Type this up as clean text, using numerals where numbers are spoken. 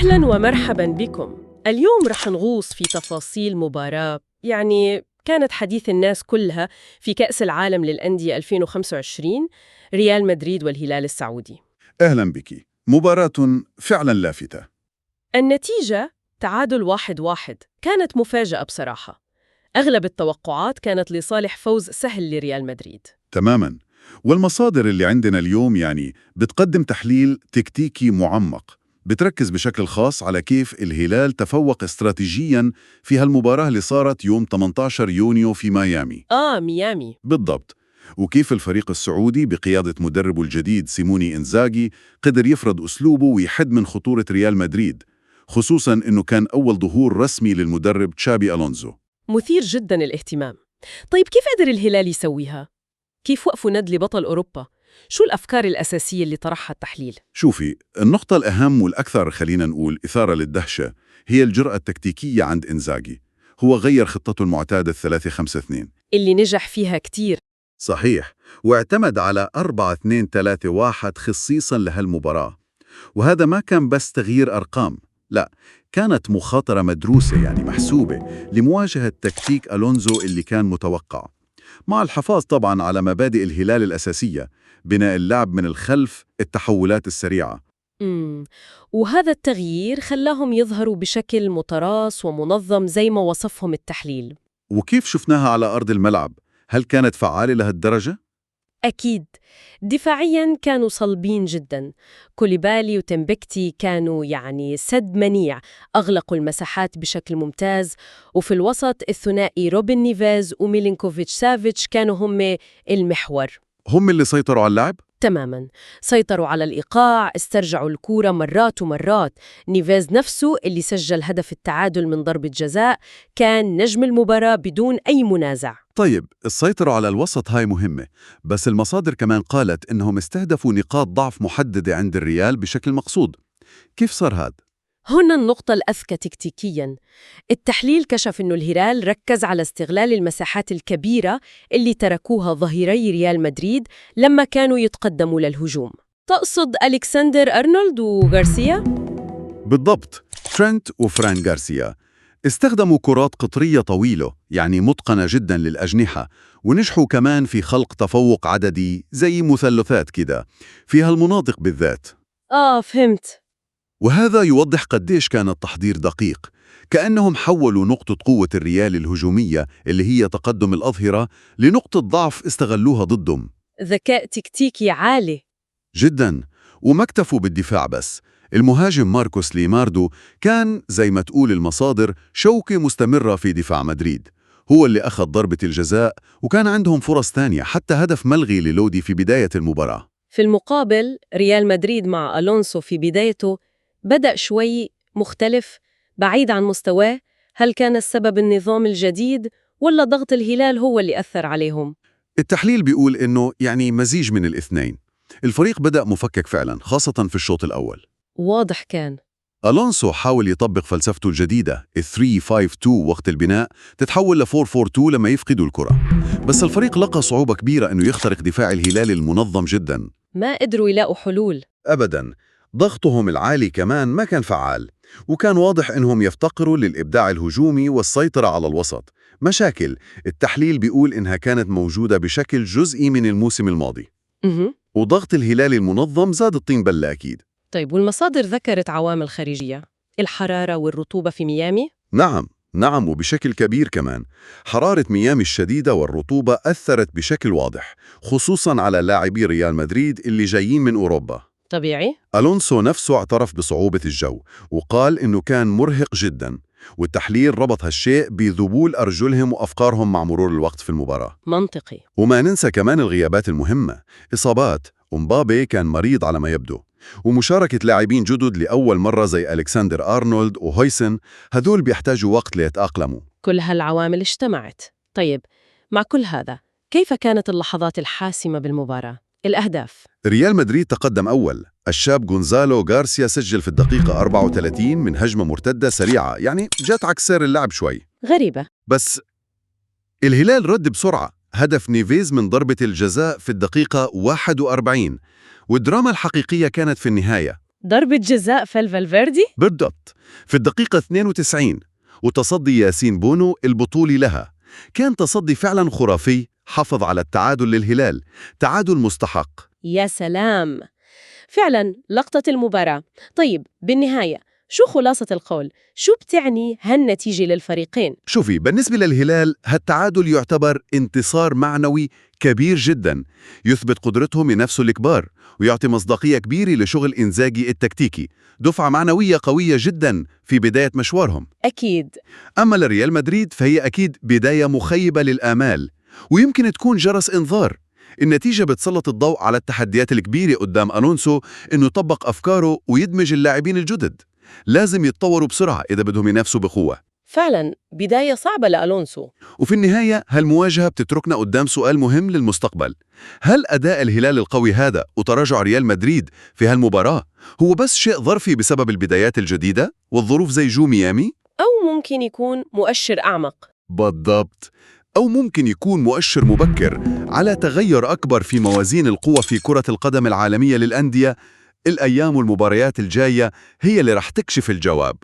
أهلاً ومرحباً بكم. اليوم رح نغوص في تفاصيل مباراة كانت حديث الناس كلها في كأس العالم للأندية 2025، ريال مدريد والهلال السعودي. أهلا بك. مباراة فعلا لافتة. النتيجة تعادل 1-1 كانت مفاجأة بصراحة. أغلب التوقعات كانت لصالح فوز سهل لريال مدريد. تماما. والمصادر اللي عندنا اليوم بتقدم تحليل تكتيكي معمق، بتركز بشكل خاص على كيف الهلال تفوق استراتيجيا في هالمباراة اللي صارت يوم 18 يونيو في ميامي. ميامي. بالضبط. وكيف الفريق السعودي بقيادة مدربه الجديد سيموني إنزاغي قدر يفرض أسلوبه ويحد من خطورة ريال مدريد، خصوصاً أنه كان أول ظهور رسمي للمدرب تشابي ألونزو. مثير جداً الاهتمام. طيب كيف قدر الهلال يسويها؟ كيف وقفوا ند لبطل أوروبا؟ شو الأفكار الأساسية اللي طرحها التحليل؟ شوفي، النقطة الأهم والأكثر خلينا نقول إثارة للدهشة هي الجرأة التكتيكية عند إنزاغي. هو غير خطته المعتادة 3-5-2 اللي نجح فيها كتير. صحيح، واعتمد على 4-2-3-1 خصيصاً لهالمباراة. وهذا ما كان بس تغيير أرقام، لا، كانت مخاطرة مدروسة محسوبة لمواجهة تكتيك ألونزو اللي كان متوقع، مع الحفاظ طبعاً على مبادئ الهلال الأساسية: بناء اللعب من الخلف، التحولات السريعة. وهذا التغيير خلاهم يظهروا بشكل متراص ومنظم زي ما وصفهم التحليل. وكيف شفناها على أرض الملعب؟ هل كانت فعالة لهالدرجة؟ أكيد. دفاعياً كانوا صلبين جداً. كوليبالي وتمبكتي كانوا سد منيع، أغلقوا المساحات بشكل ممتاز. وفي الوسط الثنائي روبن نيفيز وميلينكوفيتش سافيتش كانوا هم المحور. هم اللي سيطروا على اللعب؟ تماماً. سيطروا على الإيقاع، استرجعوا الكورة مرات ومرات. نيفيز نفسه اللي سجل هدف التعادل من ضربة جزاء كان نجم المباراة بدون أي منازع. طيب، السيطرة على الوسط هاي مهمة، بس المصادر كمان قالت إنهم استهدفوا نقاط ضعف محددة عند الريال بشكل مقصود. كيف صار هاد؟ هنا النقطة الأذكى تكتيكياً. التحليل كشف أنه الهلال ركز على استغلال المساحات الكبيرة اللي تركوها ظهيري ريال مدريد لما كانوا يتقدموا للهجوم. تقصد ألكسندر أرنولد وغارسيا؟ بالضبط، ترينت وفران غارسيا استخدموا كرات قطرية طويلة متقنة جدا للأجنحة، ونجحوا كمان في خلق تفوق عددي زي مثلثات كده في هالمناطق بالذات. فهمت. وهذا يوضح قديش كان التحضير دقيق، كأنهم حولوا نقطة قوة الريال الهجومية اللي هي تقدم الأظهرة لنقطة ضعف استغلوها ضدهم. ذكاء تكتيكي عالي جدا. وما اكتفوا بالدفاع بس، المهاجم ماركوس ليماردو كان زي ما تقول المصادر شوكة مستمرة في دفاع مدريد. هو اللي أخذ ضربة الجزاء، وكان عندهم فرص تانية، حتى هدف ملغي للودي في بداية المباراة. في المقابل ريال مدريد مع ألونسو في بدايته بدأ شوي مختلف، بعيد عن مستواه. هل كان السبب النظام الجديد ولا ضغط الهلال هو اللي أثر عليهم؟ التحليل بيقول إنه مزيج من الاثنين. الفريق بدأ مفكك فعلا، خاصة في الشوط الأول. واضح كان. ألونسو حاول يطبق فلسفته الجديدة 3-5-2 وقت البناء تتحول ل 4-4-2 لما يفقدوا الكرة، بس الفريق لقى صعوبة كبيرة إنه يخترق دفاع الهلال المنظم جدا. ما قدروا يلاقوا حلول أبداً. ضغطهم العالي كمان ما كان فعال، وكان واضح إنهم يفتقروا للإبداع الهجومي والسيطرة على الوسط. مشاكل التحليل بيقول إنها كانت موجودة بشكل جزئي من الموسم الماضي. وضغط الهلال المنظم زاد الطين بلة أكيد. طيب، والمصادر ذكرت عوامل خارجية، الحرارة والرطوبة في ميامي؟ نعم، وبشكل كبير كمان. حرارة ميامي الشديدة والرطوبة أثرت بشكل واضح، خصوصاً على لاعبي ريال مدريد اللي جايين من أوروبا. طبيعي. ألونسو نفسه اعترف بصعوبة الجو، وقال إنه كان مرهق جداً، والتحليل ربط هالشيء بذبول أرجلهم وأفكارهم مع مرور الوقت في المباراة. منطقي. وما ننسى كمان الغيابات المهمة، إصابات. ومبابي كان مريض على ما يبدو، ومشاركة لاعبين جدد لأول مرة زي ألكسندر أرنولد وهويسن، هذول بيحتاجوا وقت ليتأقلموا. كل هالعوامل اجتمعت. طيب، مع كل هذا كيف كانت اللحظات الحاسمة بالمباراة؟ الأهداف. ريال مدريد تقدم أول. الشاب غونزالو غارسيا سجل في الدقيقة 34 من هجمة مرتدة سريعة، جات عكس سير اللعب شوي. غريبة. بس الهلال رد بسرعة، هدف نيفيز من ضربة الجزاء في الدقيقة 41. والدراما الحقيقية كانت في النهاية. ضربة جزاء فالفالفيردي؟ بالضبط، في الدقيقة 92 وتصدي ياسين بونو البطولي لها. كان تصدي فعلا خرافي، حافظ على التعادل للهلال، تعادل مستحق. يا سلام، فعلا لقطة المباراة. طيب بالنهاية شو خلاصة القول؟ شو بتعني هالنتيجة للفريقين؟ شوفي، بالنسبة للهلال هالتعادل يعتبر انتصار معنوي كبير جدا، يثبت قدرتهم ينافسوا الكبار ويعطي مصداقية كبيرة لشغل إنزاجي التكتيكي، دفعة معنوية قوية جدا في بداية مشوارهم. أكيد. أما لريال مدريد فهي أكيد بداية مخيبة للآمال، ويمكن تكون جرس إنذار. النتيجة بتسلط الضوء على التحديات الكبيرة قدام ألونسو إنه يطبق أفكاره ويدمج اللاعبين الجدد. لازم يتطوروا بسرعة إذا بدهم ينافسوا بقوة. فعلا بداية صعبة لألونسو. وفي النهاية هالمواجهة بتتركنا قدام سؤال مهم للمستقبل. هل أداء الهلال القوي هذا وتراجع ريال مدريد في هالمباراة هو بس شيء ظرفي بسبب البدايات الجديدة والظروف زي جو ميامي؟ أو ممكن يكون مؤشر أعمق؟ بالضبط، أو ممكن يكون مؤشر مبكر على تغير أكبر في موازين القوى في كرة القدم العالمية للأندية. الأيام والمباريات الجاية هي اللي رح تكشف الجواب.